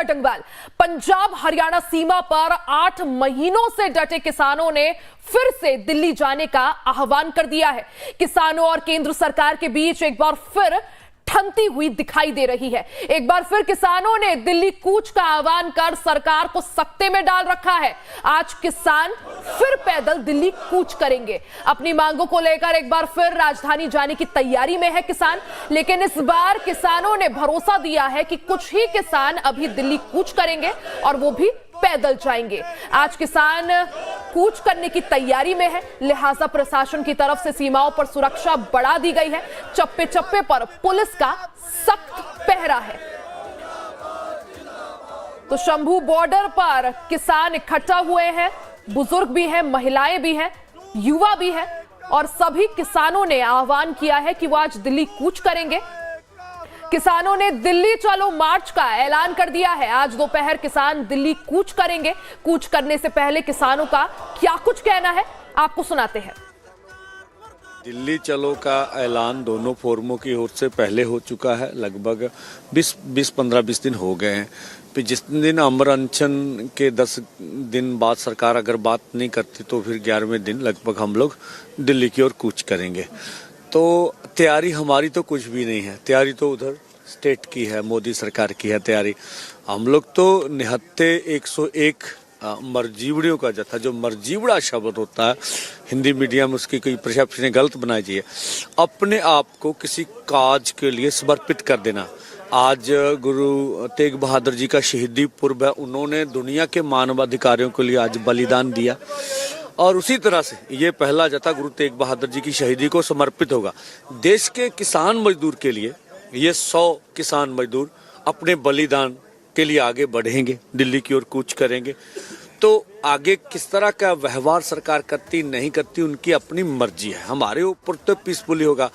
टंगवाल। पंजाब हरियाणा सीमा पर 8 महीनों से डटे किसानों ने फिर से दिल्ली जाने का आह्वान कर दिया है। किसानों और केंद्र सरकार के बीच एक बार फिर ठनती हुई दिखाई दे रही है। एक बार फिर किसानों ने दिल्ली कूच का आह्वान कर सरकार को सकते में डाल रखा है। आज किसान फिर पैदल दिल्ली कूच करेंगे। अपनी मांगों को लेकर एक बार फिर राजधानी जाने की तैयारी में है किसान, लेकिन इस बार किसानों ने भरोसा दिया है कि कुछ ही किसान अभी दिल्ली कूच करेंगे और वो भी पैदल जाएंगे। आज किसान कूच करने की तैयारी में है, लिहाजा प्रशासन की तरफ से सीमाओं पर सुरक्षा बढ़ा दी गई है। चप्पे चप्पे पर पुलिस का सख्त पहरा है। तो शंभू बॉर्डर पर किसान इकट्ठा हुए हैं, बुजुर्ग भी हैं, महिलाएं भी हैं, युवा भी हैं और सभी किसानों ने आह्वान किया है कि वो आज दिल्ली कूच करेंगे। किसानों ने दिल्ली चलो मार्च का ऐलान कर दिया है। आज दोपहर किसान दिल्ली कूच करेंगे। कूच करने से पहले किसानों का क्या कुछ कहना है, आपको सुनाते हैं। दिल्ली चलो का ऐलान दोनों फोरमों की ओर से पहले हो चुका है। लगभग 15-20 दिन हो गए हैं। फिर जिस दिन अमर अनशन के 10 दिन बाद सरकार अगर बात नहीं करती तो फिर 11वें दिन लगभग हम लोग दिल्ली की ओर कूच करेंगे। तो तैयारी हमारी तो कुछ भी नहीं है, तैयारी तो उधर स्टेट की है, मोदी सरकार की है तैयारी। हम लोग तो निहत्ते 101 मरजीवड़ियों का जत्था, जो मरजीवड़ा शब्द होता है हिंदी मीडिया में उसकी कोई परसेप्शन गलत बनाई जाए, अपने आप को किसी काज के लिए समर्पित कर देना। आज गुरु तेग बहादुर जी का शहीदी पूर्व है, उन्होंने दुनिया के मानवाधिकारियों के लिए आज बलिदान दिया और उसी तरह से ये पहला जत्था गुरु तेग बहादुर जी की शहीदी को समर्पित होगा। देश के किसान मजदूर के लिए ये 100 किसान मजदूर अपने बलिदान के लिए आगे बढ़ेंगे, दिल्ली की ओर कूच करेंगे। तो आगे किस तरह का व्यवहार सरकार करती नहीं करती उनकी अपनी मर्जी है, हमारे ऊपर तो पीसफुली होगा।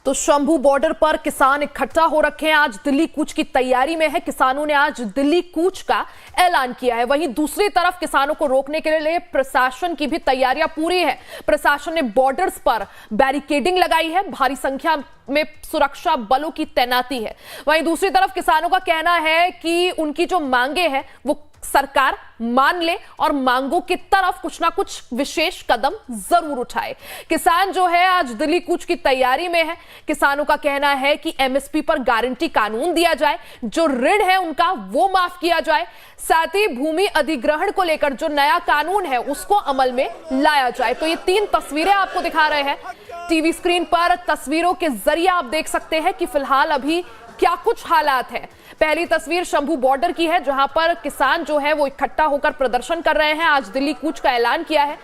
तो शंभू बॉर्डर पर किसान इकट्ठा हो रखे हैं, आज दिल्ली कूच की तैयारी में है। किसानों ने आज दिल्ली कूच का ऐलान किया है। वहीं दूसरी तरफ किसानों को रोकने के लिए प्रशासन की भी तैयारियां पूरी है। प्रशासन ने बॉर्डर्स पर बैरिकेडिंग लगाई है, भारी संख्या में सुरक्षा बलों की तैनाती है। वहीं दूसरी तरफ किसानों का कहना है कि उनकी जो मांगे हैं वो सरकार मान ले और मांगों की तरफ कुछ ना कुछ विशेष कदम जरूर उठाए। किसान जो है आज दिल्ली कूच की तैयारी में है। किसानों का कहना है कि एमएसपी पर गारंटी कानून दिया जाए, जो ऋण है उनका वो माफ किया जाए, साथ ही भूमि अधिग्रहण को लेकर जो नया कानून है उसको अमल में लाया जाए। तो ये 3 तस्वीरें आपको दिखा रहे हैं टीवी स्क्रीन पर। तस्वीरों के जरिए आप देख सकते हैं कि फिलहाल अभी क्या कुछ हालात हैं। पहली तस्वीर शंभू बॉर्डर की है, जहां पर किसान जो है वो इकट्ठा होकर प्रदर्शन कर रहे हैं, आज दिल्ली कूच का ऐलान किया है।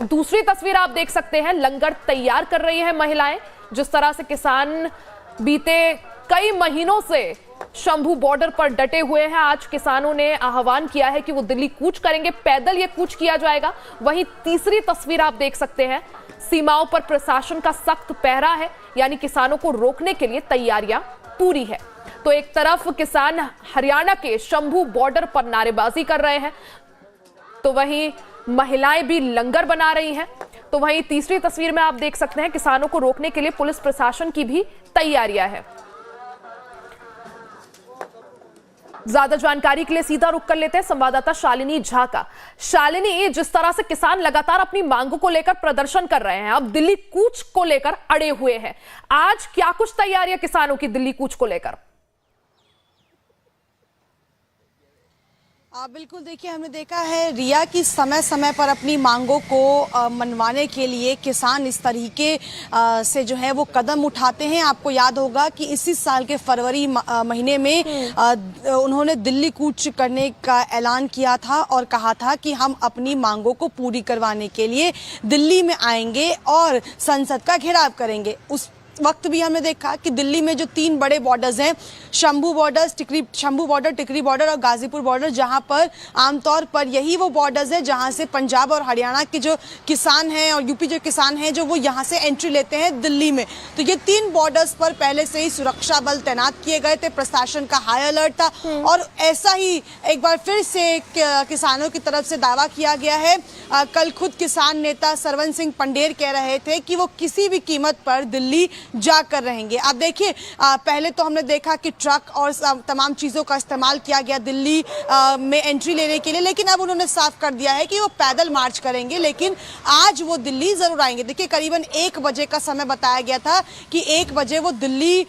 दूसरी तस्वीर आप देख सकते हैं, लंगर तैयार कर रही है महिलाएं। जिस तरह से किसान बीते कई महीनों से शंभू बॉर्डर पर डटे हुए हैं, आज किसानों ने आह्वान किया है कि वो दिल्ली कूच करेंगे, पैदल ये कूच किया जाएगा। वहीं तीसरी तस्वीर आप देख सकते हैं, सीमाओं पर प्रशासन का सख्त पहरा है, यानी किसानों को रोकने के लिए तैयारियां पूरी है। तो एक तरफ किसान हरियाणा के शंभू बॉर्डर पर नारेबाजी कर रहे हैं, तो वहीं महिलाएं भी लंगर बना रही हैं। तो वहीं तीसरी तस्वीर में आप देख सकते हैं किसानों को रोकने के लिए पुलिस प्रशासन की भी तैयारियां हैं। ज्यादा जानकारी के लिए सीधा रुख कर लेते हैं संवाददाता शालिनी झा का। शालिनी, जिस तरह से किसान लगातार अपनी मांगों को लेकर प्रदर्शन कर रहे हैं, अब दिल्ली कूच को लेकर अड़े हुए हैं, आज क्या कुछ तैयारियां किसानों की दिल्ली कूच को लेकर? बिल्कुल, देखिए हमने देखा है रिया की समय समय पर अपनी मांगों को मनवाने के लिए किसान इस तरीके से जो है वो कदम उठाते हैं। आपको याद होगा कि इसी साल के फरवरी महीने में उन्होंने दिल्ली कूच करने का ऐलान किया था और कहा था कि हम अपनी मांगों को पूरी करवाने के लिए दिल्ली में आएंगे और संसद का घेराव करेंगे। उस वक्त भी हमने देखा कि दिल्ली में जो 3 बड़े बॉर्डर्स हैं, शंभू बॉर्डर, टिकरी बॉर्डर और गाजीपुर बॉर्डर, जहां पर आमतौर पर यही वो बॉर्डर्स हैं जहां से पंजाब और हरियाणा के जो किसान हैं और यूपी जो किसान हैं जो वो यहां से एंट्री लेते हैं दिल्ली में। तो ये 3 बॉर्डर्स पर पहले से ही सुरक्षा बल तैनात किए गए थे, प्रशासन का हाई अलर्ट था और ऐसा ही एक बार फिर से किसानों की तरफ से दावा किया गया है। कल खुद किसान नेता सरवन सिंह पंडेर कह रहे थे कि वो किसी भी कीमत पर दिल्ली जाकर रहेंगे। अब देखिए, पहले तो हमने देखा कि ट्रक और तमाम चीज़ों का इस्तेमाल किया गया दिल्ली में एंट्री लेने के लिए, लेकिन अब उन्होंने साफ कर दिया है कि वो पैदल मार्च करेंगे, लेकिन आज वो दिल्ली ज़रूर आएंगे। देखिए, करीबन 1 बजे का समय बताया गया था कि 1 बजे वो दिल्ली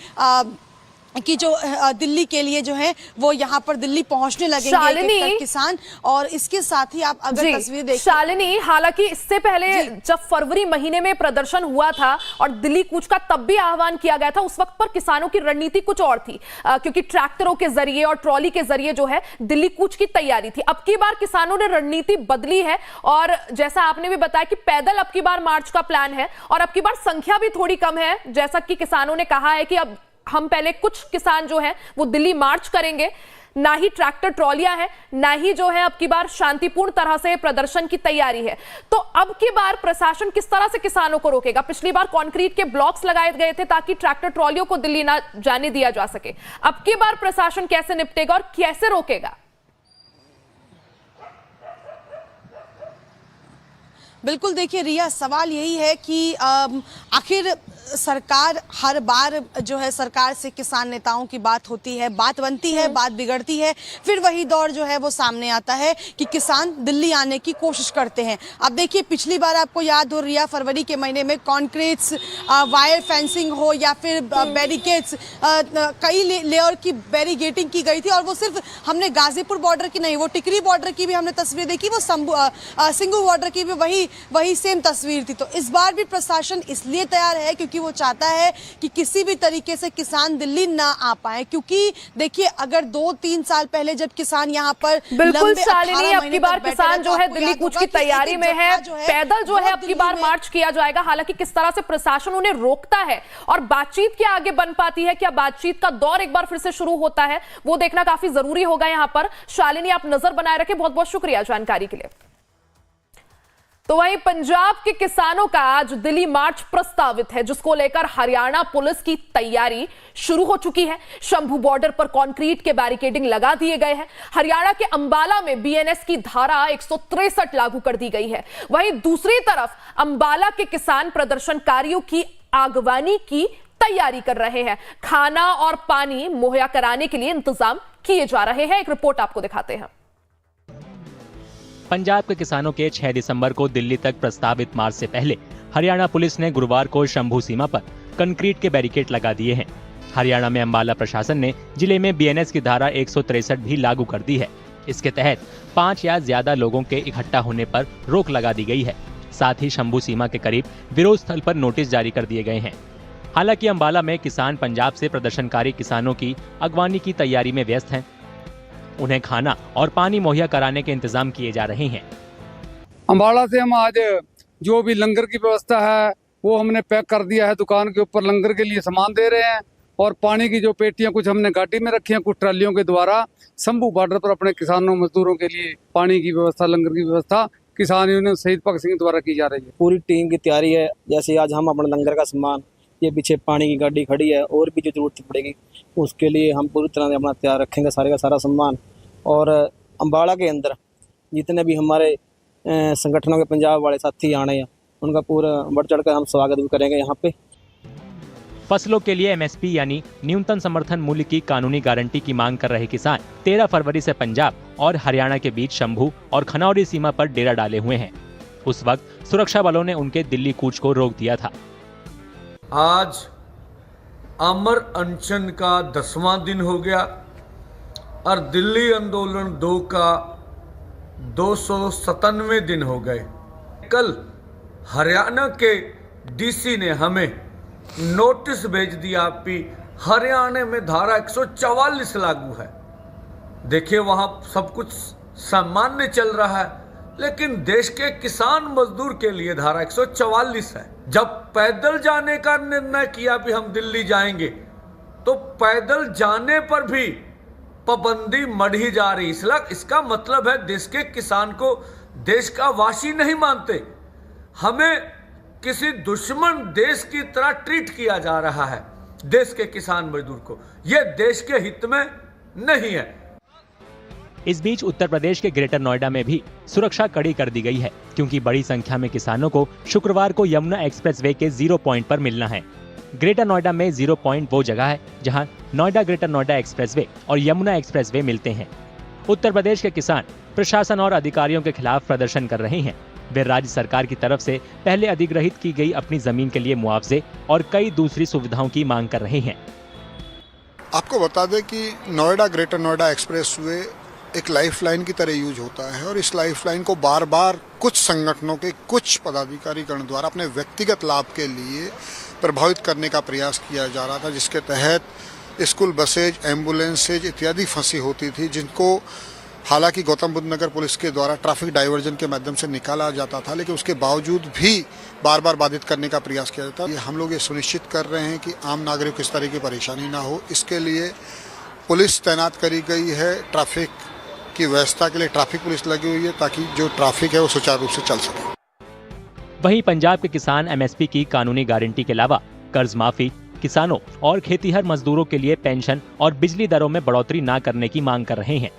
के लिए जो है वो यहाँ पर दिल्ली पहुंचने लगेंगे किसान। और इसके साथ ही आप अगर तस्वीर देखिए शालिनी, हालांकि इससे पहले जब फरवरी महीने में प्रदर्शन हुआ था और दिल्ली कूच का तब भी आह्वान किया गया था, उस वक्त पर किसानों की रणनीति कुछ और थी, क्योंकि ट्रैक्टरों के जरिए और ट्रॉली के जरिए जो है दिल्ली कूच की तैयारी थी। अब की बार किसानों ने रणनीति बदली है और जैसा आपने भी बताया कि पैदल अब की बार मार्च का प्लान है और अब की बार संख्या भी थोड़ी कम है, जैसा कि किसानों ने कहा है कि अब हम पहले कुछ किसान जो है वो दिल्ली मार्च करेंगे, ना ही ट्रैक्टर ट्रॉलियां हैं, ना ही जो है अब की बार शांतिपूर्ण तरह से प्रदर्शन की तैयारी है। तो अब की बार प्रशासन किस तरह से किसानों को रोकेगा? पिछली बार कंक्रीट के ब्लॉक्स लगाए गए थे ताकि ट्रैक्टर ट्रॉलियों को दिल्ली ना जाने दिया जा सके। अब की बार प्रशासन कैसे निपटेगा और कैसे रोकेगा? बिल्कुल, देखिए रिया, सवाल यही है कि आखिर सरकार हर बार जो है सरकार से किसान नेताओं की बात होती है, बात बनती है, बात बिगड़ती है, फिर वही दौर जो है वो सामने आता है कि किसान दिल्ली आने की कोशिश करते हैं। अब देखिए, पिछली बार आपको याद हो रिया, फरवरी के महीने में कॉन्क्रीट्स, वायर फेंसिंग हो या फिर बैरिकेड्स, कई लेयर की बैरिगेटिंग की गई थी और वो सिर्फ हमने गाजीपुर बॉर्डर की नहीं, वो टिकरी बॉर्डर की भी हमने तस्वीर देखी, वो सिंगू बॉर्डर की भी वही सेम तस्वीर थी। तो इस बार भी प्रशासन इसलिए तैयार है क्योंकि वो चाहता है कि किसी भी तरीके से किसान दिल्ली ना आ पाए, क्योंकि देखिए अगर 2-3 साल पहले जब किसान यहाँ पर बिल्कुल शालिनी, अब की बार किसान जो है दिल्ली कूच की तैयारी में है, पैदल जो है अब की बार मार्च किया जाएगा। हालांकि किस तरह से प्रशासन उन्हें रोकता है और बातचीत क्या आगे बन पाती है, क्या बातचीत का दौर एक बार फिर से शुरू होता है, वो देखना काफी जरूरी होगा यहाँ पर। शालिनी, आप नजर बनाए रखें, बहुत बहुत शुक्रिया जानकारी के लिए। तो वहीं पंजाब के किसानों का आज दिल्ली मार्च प्रस्तावित है, जिसको लेकर हरियाणा पुलिस की तैयारी शुरू हो चुकी है। शंभू बॉर्डर पर कंक्रीट के बैरिकेडिंग लगा दिए गए हैं। हरियाणा के अंबाला में बीएनएस की धारा 163 लागू कर दी गई है। वहीं दूसरी तरफ अंबाला के किसान प्रदर्शनकारियों की आगवानी की तैयारी कर रहे हैं। खाना और पानी मुहैया कराने के लिए इंतजाम किए जा रहे हैं। एक रिपोर्ट आपको दिखाते हैं। पंजाब के किसानों के 6 दिसंबर को दिल्ली तक प्रस्तावित मार्च से पहले हरियाणा पुलिस ने गुरुवार को शंभू सीमा पर कंक्रीट के बैरिकेड लगा दिए हैं। हरियाणा में अंबाला प्रशासन ने जिले में बीएनएस की धारा 163 भी लागू कर दी है। इसके तहत 5 या ज्यादा लोगों के इकट्ठा होने पर रोक लगा दी गई है। साथ ही शंभू सीमा के करीब विरोध स्थल पर नोटिस जारी कर दिए गए हैं। हालांकि अंबाला में किसान पंजाब से प्रदर्शनकारी किसानों की अगवानी की तैयारी में व्यस्त हैं। उन्हें खाना और पानी मुहैया कराने के इंतजाम किए जा रहे हैं। अंबाला से हम आज जो भी लंगर की व्यवस्था है वो हमने पैक कर दिया है, दुकान के ऊपर लंगर के लिए सामान दे रहे हैं और पानी की जो पेटियां कुछ हमने गाड़ी में रखी हैं, कुछ ट्रालियों के द्वारा शंभू बॉर्डर पर अपने किसानों मजदूरों के लिए पानी की व्यवस्था, लंगर की व्यवस्था किसान यूनियन शहीद भगत सिंह द्वारा की जा रही है। पूरी टीम की तैयारी है। जैसे आज हम अपने लंगर का सामान, ये पीछे पानी की गाड़ी खड़ी है, और भी जो जरूरत पड़ेगी उसके लिए हम पूरी तरह से अपना तैयार रखेंगे सारे का सारा सामान। और अंबाला के अंदर जितने भी हमारे संगठनों के पंजाब वाले साथी आने हैं, उनका पूरा बढ़ चढ़ कर हम स्वागत भी करेंगे यहाँ पे। फसलों के लिए एमएसपी यानी न्यूनतम समर्थन मूल्य की कानूनी गारंटी की मांग कर रहे किसान 13 फरवरी से पंजाब और हरियाणा के बीच शंभू और खनौरी सीमा पर डेरा डाले हुए हैं। उस वक्त सुरक्षा बलों ने उनके दिल्ली कूच को रोक दिया था। आज अमर अनशन का 10वां दिन हो गया और दिल्ली आंदोलन 2 का 297वें दिन हो गए। कल हरियाणा के डीसी ने हमें नोटिस भेज दिया कि हरियाणा में धारा 144 लागू है। देखिए, वहां सब कुछ सामान्य चल रहा है, लेकिन देश के किसान मजदूर के लिए धारा 144 है। जब पैदल जाने का निर्णय किया भी हम दिल्ली जाएंगे, तो पैदल जाने पर भी पाबंदी मढ़ी जा रही। इसका मतलब है देश के किसान को देश का वासी नहीं मानते, हमें किसी दुश्मन देश की तरह ट्रीट किया जा रहा है देश के किसान मजदूर को। यह देश के हित में नहीं है। इस बीच उत्तर प्रदेश के ग्रेटर नोएडा में भी सुरक्षा कड़ी कर दी गई है, क्योंकि बड़ी संख्या में किसानों को शुक्रवार को यमुना एक्सप्रेसवे के 0 पॉइंट पर मिलना है। ग्रेटर नोएडा में 0 पॉइंट वो जगह है जहां नोएडा ग्रेटर नोएडा एक्सप्रेसवे और यमुना एक्सप्रेसवे मिलते हैं। उत्तर प्रदेश के किसान प्रशासन और अधिकारियों के खिलाफ प्रदर्शन कर रहे हैं। वे राज्य सरकार की तरफ से पहले अधिग्रहित की गई अपनी जमीन के लिए मुआवजे और कई दूसरी सुविधाओं की मांग कर रहे हैं। आपको बता दें कि नोएडा ग्रेटर नोएडा एक्सप्रेसवे एक लाइफलाइन की तरह यूज होता है और इस लाइफलाइन को बार बार कुछ संगठनों के कुछ पदाधिकारीगण द्वारा अपने व्यक्तिगत लाभ के लिए प्रभावित करने का प्रयास किया जा रहा था, जिसके तहत स्कूल बसेज, एम्बुलेंसेज इत्यादि फंसी होती थी, जिनको हालांकि गौतम बुद्ध नगर पुलिस के द्वारा ट्रैफिक डाइवर्जन के माध्यम से निकाला जाता था, लेकिन उसके बावजूद भी बार बार बाधित करने का प्रयास किया जाता है। हम लोग ये सुनिश्चित कर रहे हैं कि आम नागरिक को इस तरह की परेशानी ना हो। इसके लिए पुलिस तैनात करी गई है। ट्रैफिक की व्यवस्था के लिए ट्रैफिक पुलिस लगी हुई है ताकि जो ट्रैफिक है वो सुचारू रूप से चल सके। वहीं पंजाब के किसान एमएसपी की कानूनी गारंटी के अलावा कर्ज माफी, किसानों और खेतीहर मजदूरों के लिए पेंशन और बिजली दरों में बढ़ोतरी न करने की मांग कर रहे हैं।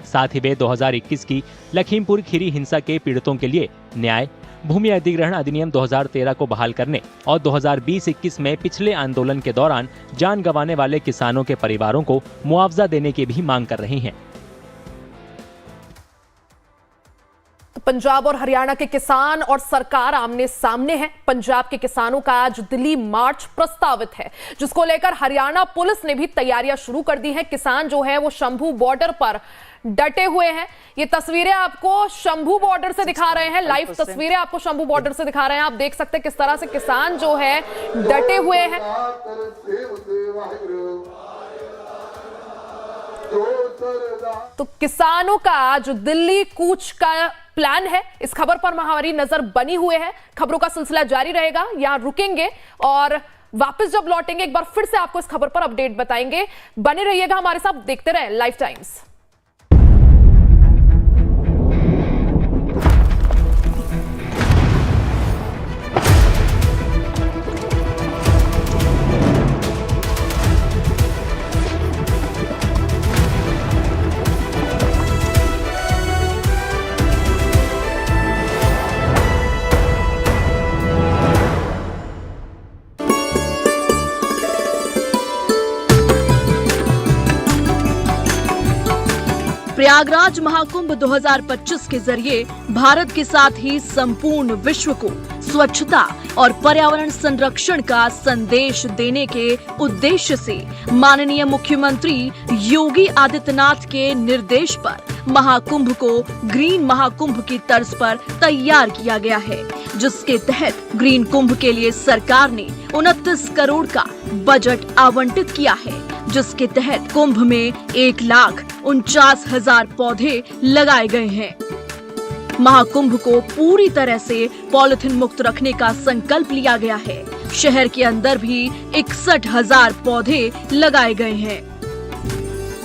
साथ ही वे 2021 की लखीमपुर खीरी हिंसा के पीड़ितों के लिए न्याय, भूमि अधिग्रहण अधिनियम 2013 को बहाल करने और 2020-21 में पिछले आंदोलन के दौरान जान गंवाने वाले किसानों के परिवारों को मुआवजा देने की भी मांग कर रहे हैं। तो पंजाब और हरियाणा के किसान और सरकार आमने सामने हैं। पंजाब के किसानों का आज दिल्ली मार्च प्रस्तावित है, जिसको लेकर हरियाणा पुलिस ने भी तैयारियां शुरू कर दी हैं। किसान जो है वो शंभू बॉर्डर पर डटे हुए हैं। ये तस्वीरें आपको शंभू बॉर्डर से दिखा रहे हैं, लाइव तस्वीरें आपको शंभू बॉर्डर से दिखा रहे हैं। आप देख सकते हैं किस तरह से किसान जो है डटे हुए हैं। तो किसानों का जो दिल्ली कूच का प्लान है, इस खबर पर हमारी नजर बनी हुए है। खबरों का सिलसिला जारी रहेगा, यहां रुकेंगे और वापस जब लौटेंगे एक बार फिर से आपको इस खबर पर अपडेट बताएंगे। बने रहिएगा हमारे साथ, देखते रहें लाइव टाइम्स। प्रयागराज महाकुंभ 2025 के जरिए भारत के साथ ही संपूर्ण विश्व को स्वच्छता और पर्यावरण संरक्षण का संदेश देने के उद्देश्य से माननीय मुख्यमंत्री योगी आदित्यनाथ के निर्देश पर महाकुंभ को ग्रीन महाकुंभ की तर्ज पर तैयार किया गया है, जिसके तहत ग्रीन कुंभ के लिए सरकार ने 29 करोड़ का बजट आवंटित किया है, जिसके तहत कुंभ में 1,49,000 पौधे लगाए गए हैं। महाकुंभ को पूरी तरह से पॉलिथीन मुक्त रखने का संकल्प लिया गया है। शहर के अंदर भी 61,000 पौधे लगाए गए हैं।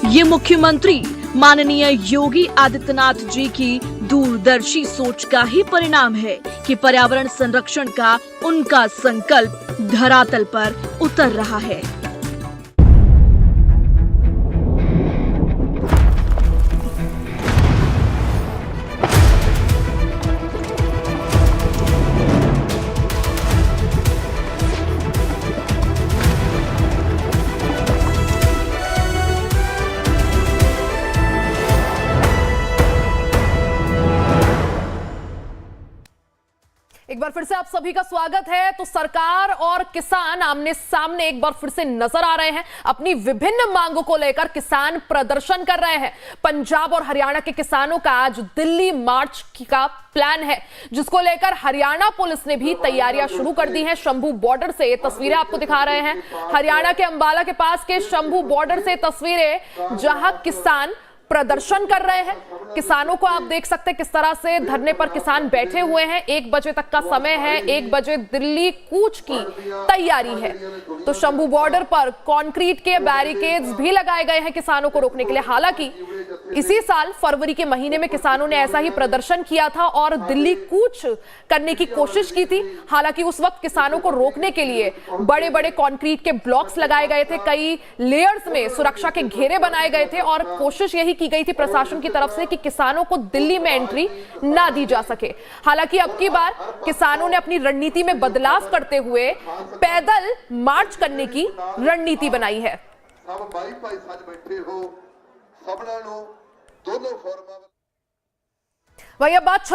ये मुख्यमंत्री माननीय योगी आदित्यनाथ जी की दूरदर्शी सोच का ही परिणाम है कि पर्यावरण संरक्षण का उनका संकल्प धरातल पर उतर रहा है। एक बार फिर से आप सभी का स्वागत है। तो सरकार और किसान आमने सामने एक बार फिर से नजर आ रहे हैं। अपनी विभिन्न मांगों को लेकर किसान प्रदर्शन कर रहे हैं। पंजाब और हरियाणा के किसानों का आज दिल्ली मार्च का प्लान है, जिसको लेकर हरियाणा पुलिस ने भी तैयारियां शुरू कर दी हैं। शंभू बॉर्डर से ये तस्वीरें आपको दिखा रहे हैं, हरियाणा के अंबाला के पास के शंभू बॉर्डर से तस्वीरें, जहां किसान प्रदर्शन कर रहे हैं। किसानों को आप देख सकते हैं किस तरह से धरने पर किसान बैठे हुए हैं। 1 बजे तक का समय है, 1 बजे दिल्ली कूच की तैयारी है। तो शंभू बॉर्डर पर कंक्रीट के बैरिकेड्स भी लगाए गए हैं किसानों को रोकने के लिए। हालांकि इसी साल फरवरी के महीने में किसानों ने ऐसा ही प्रदर्शन किया था और दिल्ली कूच करने की कोशिश की थी। हालांकि उस वक्त किसानों को रोकने के लिए बड़े बड़े कंक्रीट के ब्लॉक्स लगाए गए थे, कई लेयर्स में सुरक्षा के घेरे बनाए गए थे और कोशिश यही की गई थी प्रशासन की तरफ से कि किसानों को दिल्ली में एंट्री ना दी जा सके। हालांकि अब की बार किसानों ने अपनी रणनीति में बदलाव करते हुए पैदल मार्च करने की रणनीति बनाई है। वही अब बात